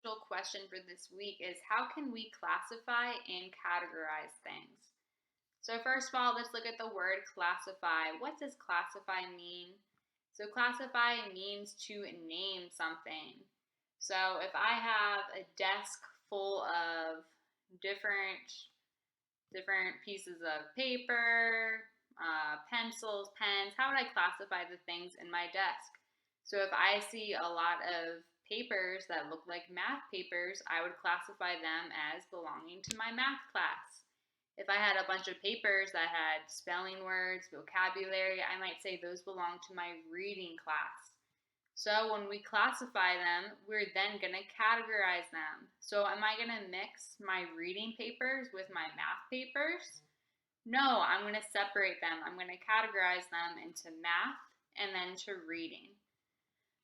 Question for this week is how can we classify and categorize things? So, first of all, let's look at the word classify. What does classify mean? So, classify means to name something. So, if I have a desk full of different pieces of paper, pencils, pens, how would I classify the things in my desk? So if I see a lot of papers that look like math papers, I would classify them as belonging to my math class. If I had a bunch of papers that had spelling words, vocabulary, I might say those belong to my reading class. So when we classify them, we're then going to categorize them. So am I going to mix my reading papers with my math papers? No, I'm going to separate them. I'm going to categorize them into math and then to reading.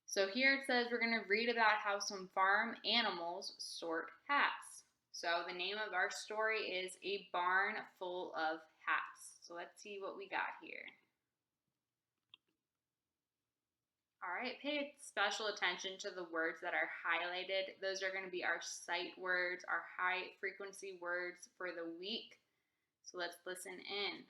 So here it says we're going to read about how some farm animals sort hats. So the name of our story is A Barn Full of Hats. So let's see what we got here. All right, pay special attention to the words that are highlighted. Those are going to be our sight words, our high frequency words for the week. So let's listen in.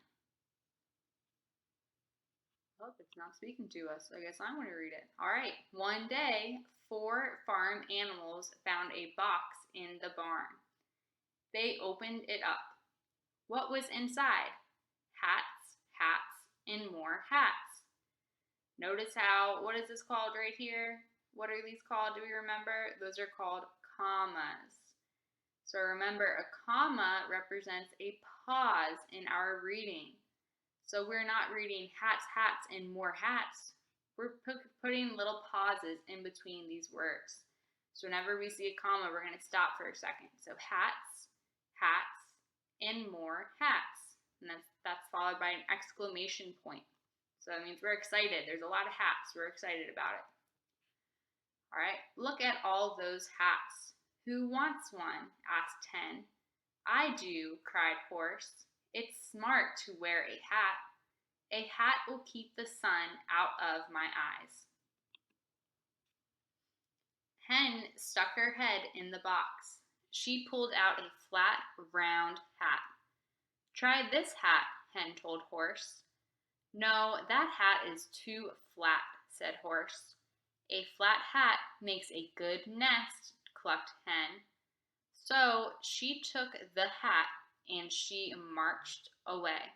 Oh, it's not speaking to us. So I guess I'm going to read it. All right. One day, 4 farm animals found a box in the barn. They opened it up. What was inside? Hats, hats, and more hats. Notice how, what is this called right here? What are these called? Do we remember? Those are called commas. So remember, a comma represents a pause in our reading. So we're not reading hats, hats, and more hats. We're putting little pauses in between these words. So whenever we see a comma, we're going to stop for a second. So hats, hats, and more hats. And that's followed by an exclamation point. So that means we're excited. There's a lot of hats. We're excited about it. All right, look at all those hats. Who wants one? Asked Hen. I do, cried Horse. It's smart to wear a hat. A hat will keep the sun out of my eyes. Hen stuck her head in the box. She pulled out a flat, round hat. Try this hat, Hen told Horse. No, that hat is too flat, said Horse. A flat hat makes a good nest, clucked Hen. So she took the hat and she marched away.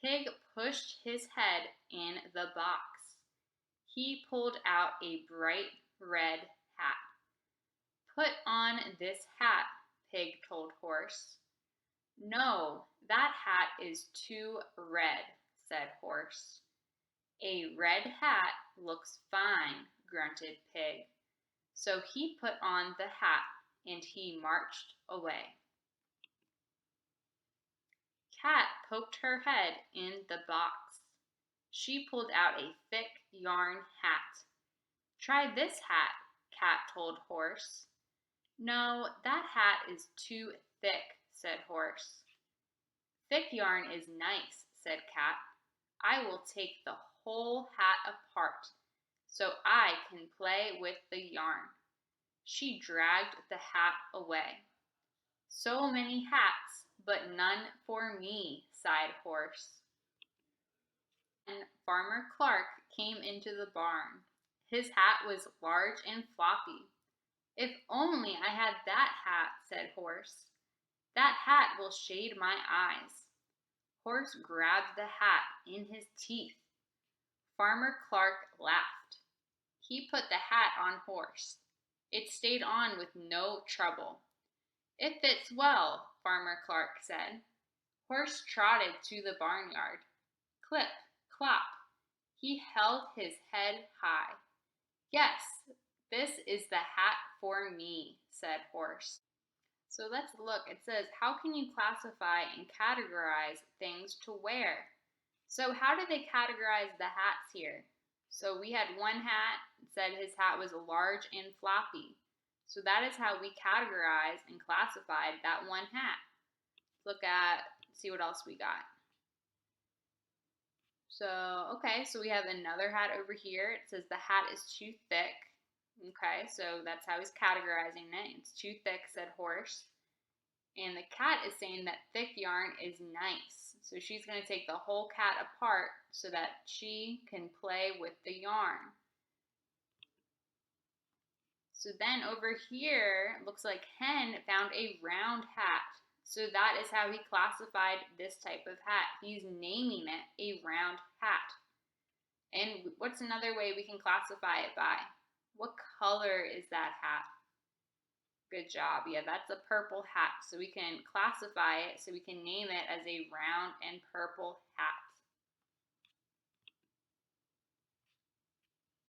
Pig pushed his head in the box. He pulled out a bright red hat. Put on this hat, Pig told Horse. No, that hat is too red, said Horse. A red hat looks fine, grunted Pig. So he put on the hat and he marched away. Cat poked her head in the box. She pulled out a thick yarn hat. Try this hat, Cat told Horse. No, that hat is too thick, said Horse. Thick yarn is nice, said Cat. I will take the whole hat apart so I can play with the yarn. She dragged the hat away. So many hats, but none for me, sighed Horse. And Farmer Clark came into the barn. His hat was large and floppy. If only I had that hat, said Horse. That hat will shade my eyes. Horse grabbed the hat in his teeth. Farmer Clark laughed. He put the hat on Horse. It stayed on with no trouble. It fits well, Farmer Clark said. Horse trotted to the barnyard. Clip, clop. He held his head high. Yes, this is the hat for me, said Horse. So let's look. It says, how can you classify and categorize things to wear? So how did they categorize the hats here? So we had one hat, it said his hat was large and floppy. So that is how we categorized and classified that one hat. Look at, see what else we got. So, okay, so we have another hat over here. It says the hat is too thick. Okay, so that's how he's categorizing it. It's too thick, said horse. And the cat is saying that thick yarn is nice. So she's going to take the whole cat apart so that she can play with the yarn. So then over here, it looks like Hen found a round hat. So that is how he classified this type of hat. He's naming it a round hat. And what's another way we can classify it by? What color is that hat? Good job. Yeah, that's a purple hat. So we can classify it, so we can name it as a round and purple hat.